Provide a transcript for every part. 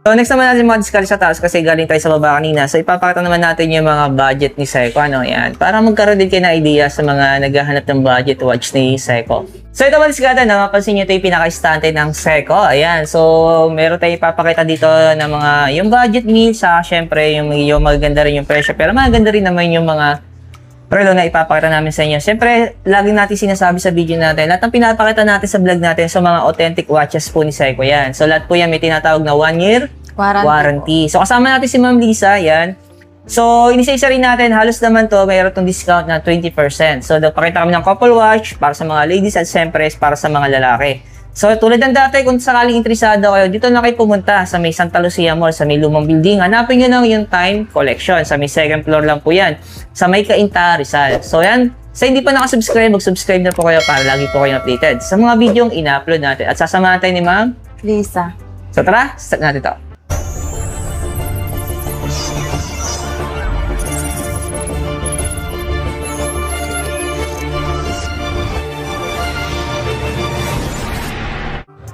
So next naman natin mga discard sa taas kasi galing tayo sa baba kanina. So ipapakita naman natin yung mga budget ni Seiko, ano yan. Para magkaroon din kayo ng idea sa mga naghahanap ng budget watch ni Seiko. So ito mga discard, napapansin nyo ito yung pinaka-istante ng Seiko. Ayan, so meron tayong ipapakita dito ng mga yung budget meal sa syempre yung maganda rin yung presyo. Pero maganda rin naman yung mga relo na ipapakita namin sa inyo. Siyempre, lagi natin sinasabi sa video natin, lahat ng pinapakita natin sa vlog natin sa mga authentic watches po ni Seiko yan. So, lahat po yan may tinatawag na 1 year warranty. So, kasama natin si Ma'am Lisa, yan. So, inisa-isa rin natin, halos naman to, mayroon itong discount na 20%. So, pakita kami ng couple watch para sa mga ladies at siyempre para sa mga lalaki. So, tulad ng dati, kung sakaling interesado kayo, dito na kayo pumunta sa may Santa Lucia Mall, sa may lumang building. Hanapin nyo lang yung Time Collection. Sa may second floor lang po yan. Sa may Cainta, Rizal. So, yan. Sa hindi pa nakasubscribe, mag-subscribe na po kayo para lagi po kayo updated sa mga video yung ina-upload natin. At sasamahan tayo ni Ma'am Lisa. So, tara, start natin to.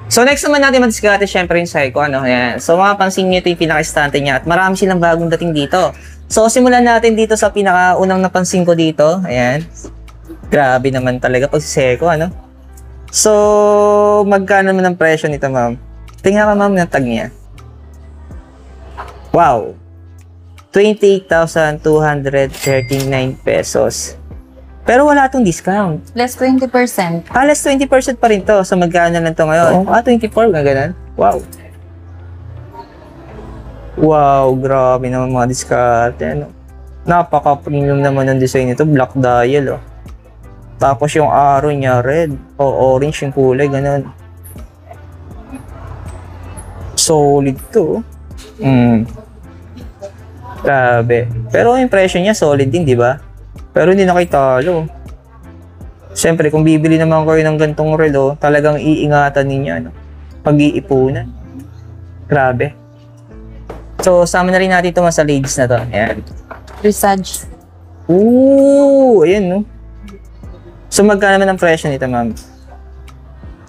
So next naman natin madiskarte syempre yung Seiko, ano, ayan. So mapapansin niyo ito yung pinaka-istante niya at marami silang bagong dating dito. So simulan natin dito sa pinaka-unang napansin ko dito, ayan. Grabe naman talaga pag si Seiko, ano. So magkano naman ang presyo nito, ma'am? Tingnan ka, ma'am, ng tag niya. Wow! 28,239 pesos. Pero wala itong discount. Less 20%. Less 20% pa rin to. So, magkano lang to ngayon? 24, ganun. Wow. Wow, grabe naman mga diskarte. Ano? Napaka-premium naman ng design nito. Black dial, oh. Tapos yung arrow niya, red. O orange yung kulay, ganun. Solid to. Grabe. Pero yung presyo niya, solid din, di ba? Pero hindi na kayo talo. Siyempre, kung bibili naman kayo ng gantong relo, talagang iingatan ninyo, ano? Pag-iipunan. Grabe. So, sama na rin natin ito sa ladies na to. Ayan. Presage. Ooh! Ayan, no? So, magkano naman ang presyo nito, ma'am?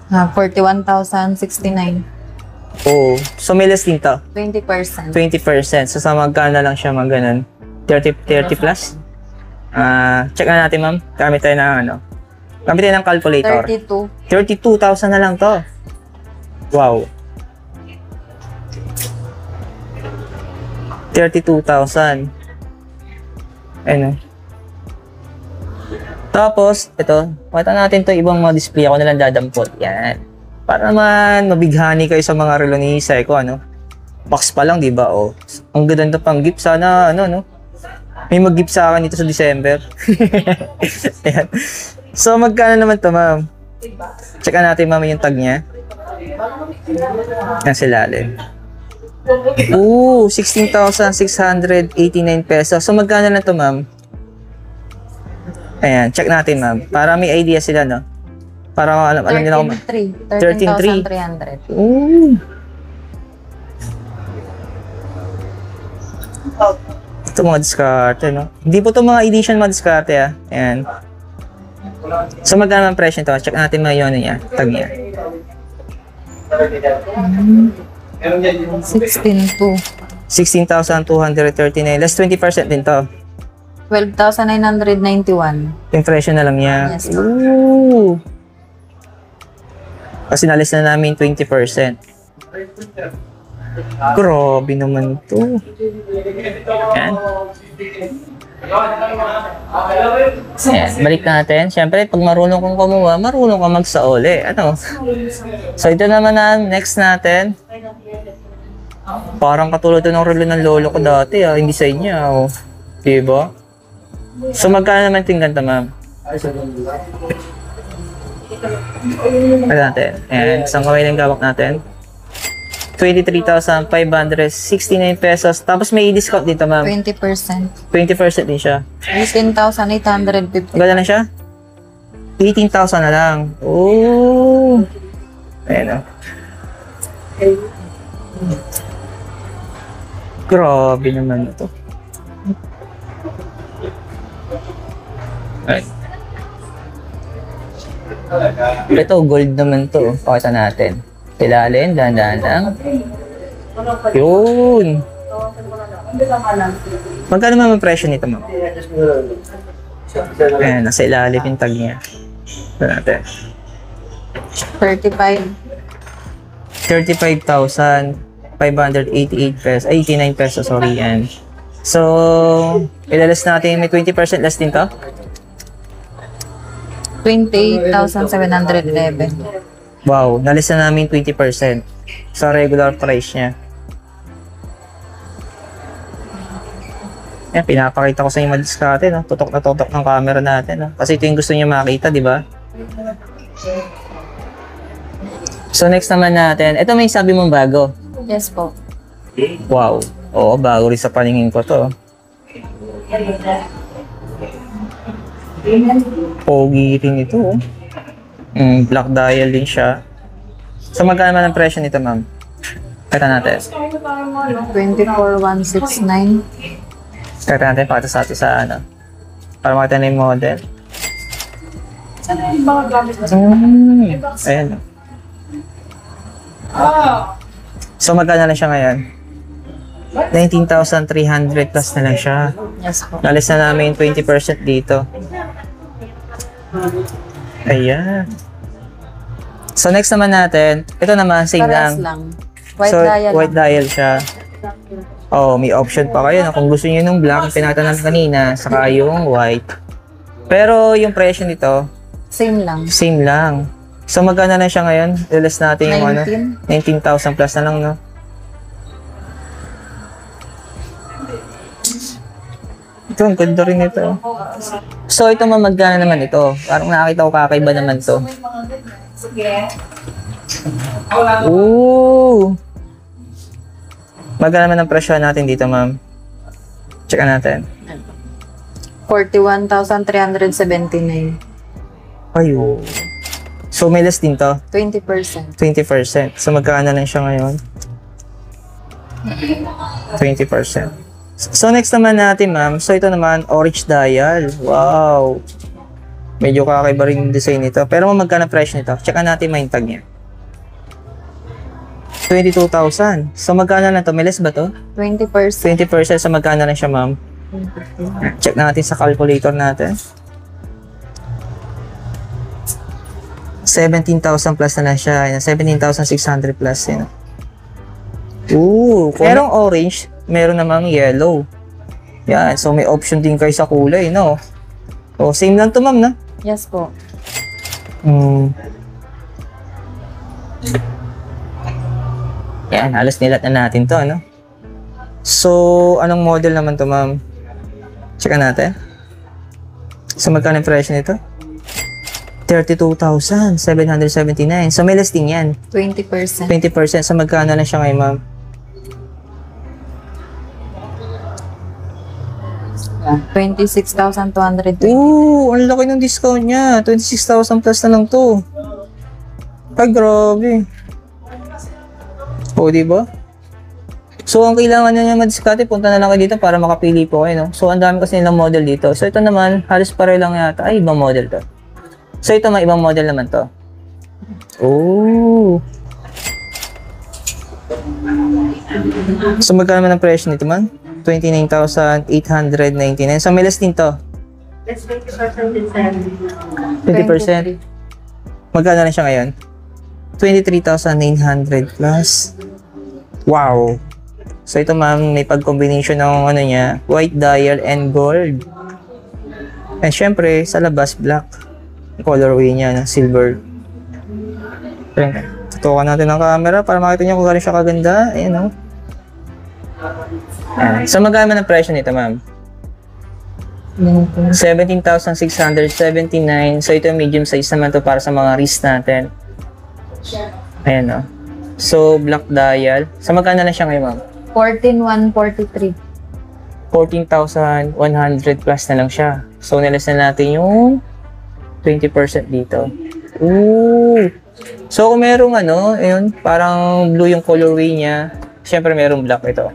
41,069. Oo. So, may less din to? 20%. 20%. So, sa magkano na lang siya maganon? 30 plus? Check na natin, ma'am. Gamit tayo ng ano. Gamit tayo ng calculator. 32. 32,000 na lang to. Wow. 32,000. Ano? Tapos, ito. Pakita natin to ibang mga display. Ako na lang dadampot. Yan. Para naman mabighani kayo sa mga relo ni Seiko, ano? Box pa lang, di ba? Oh. Ang ganda pang gift. Sana, ano, no? May mag-gift sa akin dito sa December. Ayan. So, magkano naman to, ma'am? Checkan natin, ma'am, yung tag niya. Yan si Lalim. Ooh, 16,689 pesos. So, magkano na to, ma'am? Ayan, check natin, ma'am. Para may idea sila, no? Para alam nila kung... 13,300. Ooh. Ito mga diskarte, no? Hindi po ito mga edition mga diskarte, ah. Ayan. So, magkano ang presyo nito? Check natin mga yun niya. Tag niya. 16,239. Less 20% din to. 12,991. Yung presyo na lang niya. Yes. Ooh. Kasi nalis na namin 20%. Grabe naman to. Yan. Yan. Balik natin. Siyempre, pag marunong kang kumuha, marunong kang magsauli. Ano? So, ito naman na next natin. Parang katulad ng relo ng lolo ko dati. Hindi sa inyo. Diba? So, magkano naman ito yung ganta, ma'am? Ano natin? Ayan. Isang kamay ng gawak natin. 23,569 pesos. Tapos may discount dito, ma'am. 20%. 20% din siya. 18,850. Maganda na siya? 18,000 na lang. Oh. Ayan, o. Grabe naman ito. Ayan. Ito, gold naman to. Pakita natin. Ilalim, dahan-dahan lang. Yun. Magkano naman ang presyo nito, ma'am? Ayan, nasa ilalim yung tag niya. Ito natin. 35. 35,588 pesos. Ay, 89 pesos, sorry, yan. So, ilalas natin, may 20% less din to? 28,711. Wow, nalis na namin 20% sa regular price niya. Yan, pinapakita ko sa inyo madiskarte, no? Tutok na tutok ng camera natin, no? Kasi ito yung gusto niyo makita, di ba? So, next naman natin, ito may sabi mong bago. Yes po. Wow. Oo, bago rin sa paningin ko to. Pogi rin ito, oh. Black dial din siya. So, magkano naman ang presyo nito, ma'am? Kata natin. 24,169. Kata natin, pakita sa atin sa ano. Para makita na yung model. Ayan. So, magkano na siya ngayon? 19,300 plus na lang siya. Yes po. Nalis na namin 20% dito. Ayan. So, next naman natin, ito naman, same Parehas lang. lang. White So, dial white lang. dial siya. Oh, may option pa kayo na kung gusto niyo nung black, yung pinakita namin kanina, saka yung white. Pero yung presyo nito, Same lang. same lang. So, magkano na siya ngayon? Ilas natin yung 19. 19,000 plus na lang, no? Ito, ang ganda rin ito. So, ito magkano naman ito? Parang nakakita ko kakaiba naman to. Ooh! Magkano naman ang presyo natin dito, ma'am? Check natin. 41,379. Ayun. So, may less din to? 20%. 20%. So, magkano lang siya ngayon? 20%. So, next naman natin, ma'am. So, ito naman, orange dial. Wow! Medyo kakaiba rin yung design nito. Pero magkano presyo nito? Checkan natin yung tag niya. 22,000. So, magkano lang to? May less ba to? 20%. 20%. So, magkano lang siya, ma'am? Check natin sa calculator natin. 17,000 plus na lang siya. 17,600 plus. Yun. Ooh, merong orange, meron namang yellow. Yan, so may option din kayo sa kulay, no? So, same lang to, ma'am, no? Yes po. Yan, halos nilat na natin to, no? So, anong model naman to, ma'am? Check natin. So, magkano yung presyo nito? 32,779. So, may less din yan. 20%. 20%. So, magkano na siya ngayon, ma'am? 26,220. Ooh, ang laki ng discount niya. 26,000 plus na lang to. Ay, grabe. O, diba? So, ang kailangan nyo naman diskarte, punta na lang kayo dito para makapili po kayo, no? So, ang dami kasi nilang model dito. So, ito naman, halos pareho lang yata. Ay, ibang model to. So, ito may ibang model naman to. Ooh. So, magkano naman ang presyo nito, man? 29,899. So, may less din to. Let's make the person decide. 20%. Magkano na siya ngayon? 23,900 plus. Wow. So, ito ma'am, may pag-combination ng ano niya, white dial and gold. And syempre, sa labas, black. Colorway niya, ng silver. Tutukan natin ang camera para makita niyo kung gano'n siya kaganda. Ayan, o. So, magkano ang presyo nito, ma'am? 17,679. So, ito yung medium size naman to para sa mga wrist natin. Ayan, o. So, black dial. So, magkano na siya ngayon, ma'am? 14,143. 14,100 plus na lang siya. So, nilas na natin yung 20% dito. Ooh! So, kung merong ano, ayun, parang blue yung colorway niya, syempre merong black ito.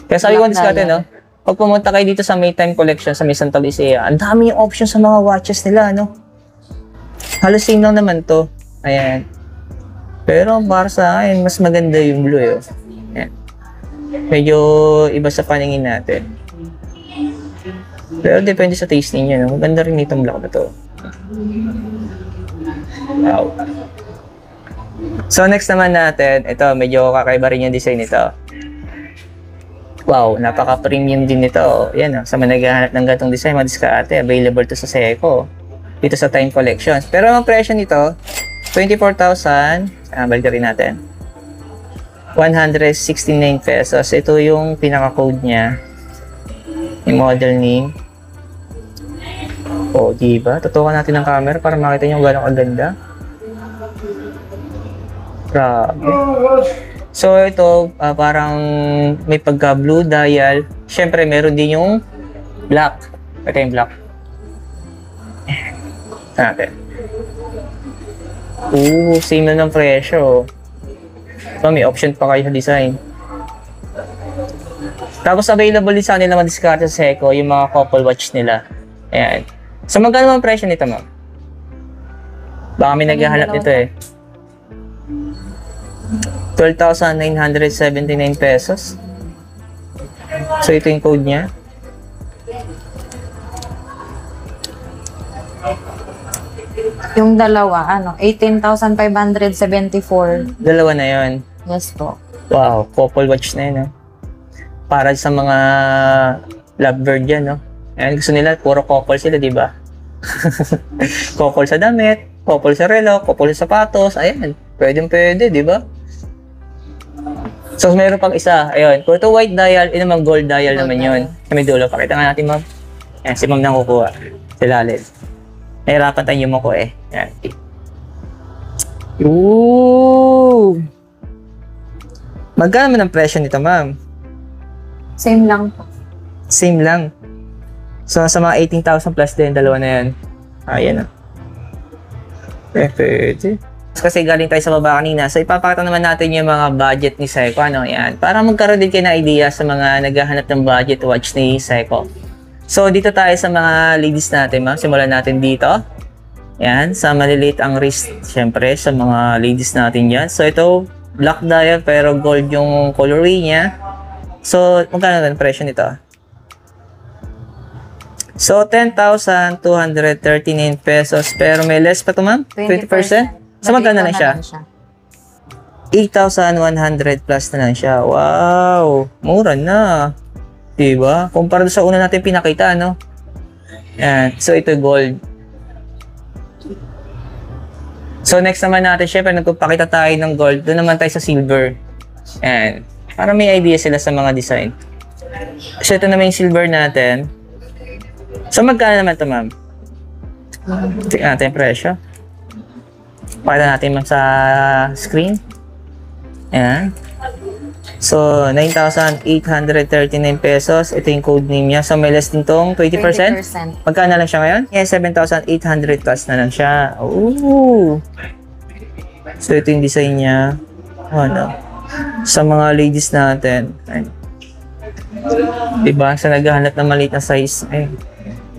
Kaya sabi ko Black diskarte, dial. no? Pag pumunta kayo dito sa Maytime Collection sa May Santa Lucia, ang dami yung options sa mga watches nila, no? Halos same lang naman to. Ayan. Pero para sa akin, mas maganda yung blue, eh. Ayan. Medyo iba sa paningin natin. Pero depende sa taste ninyo, no? Maganda rin itong black na to. Wow. So next naman natin, ito medyo kakaiba rin yung design nito. Wow, napaka-premium din nito. Yan, sa mga naghahanap ng gatong design, madiskarte, available to sa Seiko. Dito sa Time Collections. Pero ang presyo nito, 24,000. Balik rin natin. 169 pesos. Ito yung pinaka-code niya. Yung model name. O, diba? Tutukan natin ng camera para makita nyo gano'ng kaganda. Grabe. So, ito, parang may pagka-blue dial. Siyempre, meron din yung black. Ito yung black. Natin. Same na ng presyo. So, may option pa kayo sa design. Tapos, available din sa kanila madiskarte sa Seiko, yung mga couple watch nila. Ayan. So, magkano ang presyo nito, ma'am? Baka may naghahanap nito eh. 12,979 pesos. So, ito yung code niya. Yung dalawa, 18,574. Dalawa na yon. Yes po. Wow, couple watch na yun, no? Para sa mga lovebird yan, no? Ayan, gusto nila, puro couple sila, di ba? Couple sa damit, couple sa relo, couple sa sapatos, ayan. Pwede, di ba? So, meron pang isa. Ayun. Kung ito white dial, ito naman gold dial naman yun. Sa may dulo. Pakita nga natin, ma'am. Ayan, si ma'am nang kukuha. Si Lalit. Nahirapan tayo yung mako eh. Ayan. Ooh! Magkano man ang presyo nito, ma'am? Same lang po. Same lang. So, sa mga 18,000 plus din, dalawa na yan. Ayan na. Pwede. Kasi galing tayo sa baba kanina. So, ipapakita naman natin yung mga budget ni Seiko. Yan. Para magkaroon din kayo ng idea sa mga naghahanap ng budget watch ni Seiko. So, dito tayo sa mga ladies natin, ma'am. Simulan natin dito. Yan. Sa maliliit ang wrist, syempre, sa mga ladies natin yan. So, ito, black dial, pero gold yung colorway niya. So, magkano ang presyo nito? So, 10,239 pesos. Pero may less pa ito, ma'am? 20%? So, magkano na siya? 8,100 plus na lang siya. Wow! Mura na. Diba? Kumpara sa una natin pinakita, no? Yan. So, ito gold. So, next naman natin, syempre, nagpapakita tayo ng gold. Doon naman tayo sa silver. Yan. Para may idea sila sa mga design. So, ito naman yung silver natin. So, magkano naman ito, ma'am? Tingnan natin yung presyo. Pakita natin ma'am sa screen. Ayan. So, 9,839 pesos. Ito yung code name niya. So, may less din tong 20%. Magkano na lang siya ngayon? Yeah, 7,800 plus na lang siya. Ooh! So, ito yung design niya. Sa mga ladies natin. Ayan. Diba? Sa naghahanap ng maliit na size. Ayan.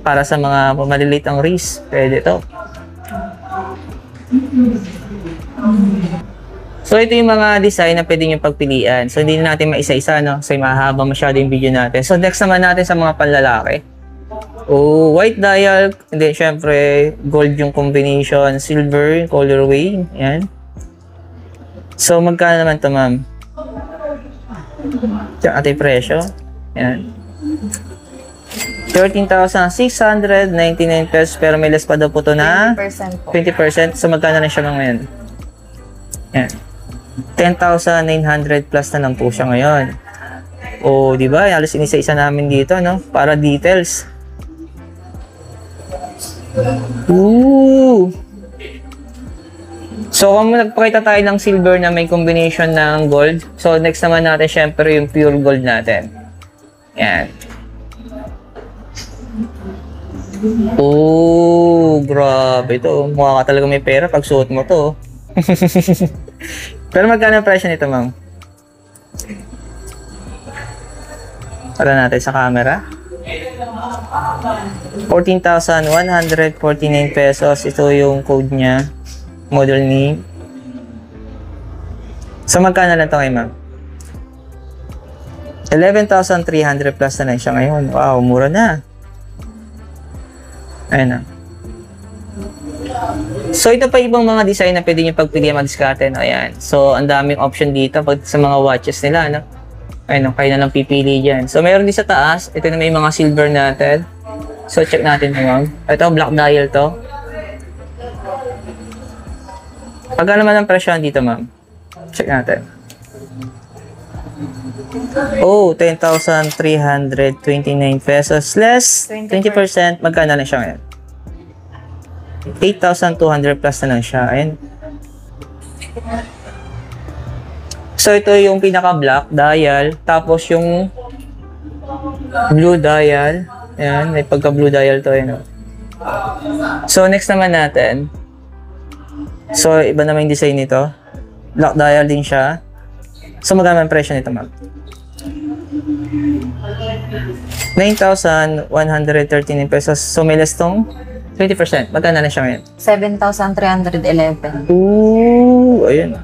Para sa mga maliliit ang wrist. Pwede ito. So, ito yung mga design na pwede nyo pagpilian. So, hindi na natin maisa-isa, no? So, mahaba masyado yung video natin. So, next naman natin sa mga panlalaki. Oh, white dial. Hindi, syempre, gold yung combination. Silver, colorway. Yan. So, magkano naman ito, ma'am? Yung ating presyo. Yan. 13,699 pesos. Pero may less pa daw po ito na 20% po. 20%. So, magkano na siya ngayon? Yan. 10,900 plus na lang po siya ngayon. O, di ba? Halos inisa-isa namin dito, no? Para details. Ooh! So, kung nagpakita tayo ng silver na may combination ng gold. So, next naman natin, syempre, yung pure gold natin. Yan. Oh, grabe ito. Mukha ka talaga may pera pag suot mo to. Pero magkano ang presyo nito, ma'am? Para natin sa camera. 14,149 pesos. Ito yung code niya. Model name. So, magkano lang ito kayo, ma'am? 11,300 plus na lang siya ngayon. Wow, mura na. Ayan na. So, ito pa ibang mga design na pwede nyo pagpilihan mag-discarte. No? Ayan. So, ang daming option dito pag sa mga watches nila. No? Ayan, kayo na lang pipili dyan. So, meron din sa taas. Ito na may mga silver natin. So, check natin ito, ma'am. Ito, black dial to. Pagka naman ang presyo dito, ma'am. Check natin. Oh, 10,329 pesos less 20%. Magkano na siya ngayon? 8,200 plus na lang siya. Ayan. So, ito yung pinaka-black dial. Tapos, yung blue dial. Ayan, may pagka-blue dial to. Ayan. So, next naman natin. So, iba naman yung design nito. Black dial din siya. So, magkano ang presyo nito, ma'am? 9,139 pesos. So, may less tong 20%. Magkano na siya ngayon? 7,311. Ooh, ayun.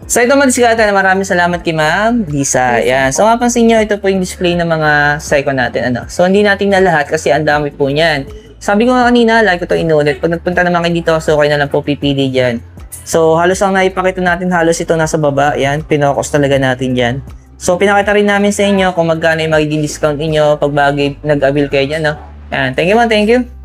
So, ito madiskata na maraming salamat kay Ma'am Lisa. Yan. So, mapansin nyo, ito po yung display ng mga Seiko natin. Ano? So, hindi natin na lahat kasi ang dami po niyan. Sabi ko nga kanina, like ko ito inulit. Pag nagpunta naman kayo dito, so kayo na lang po pipili dyan. So, halos ang naipakita natin, halos ito nasa baba. Yan, pinokos talaga natin dyan. So, pinakita rin namin sa inyo kung magkano yung magiging discount inyo pag bagay nag-avail kayo dyan. No? Yan. Thank you, ma'am. Thank you.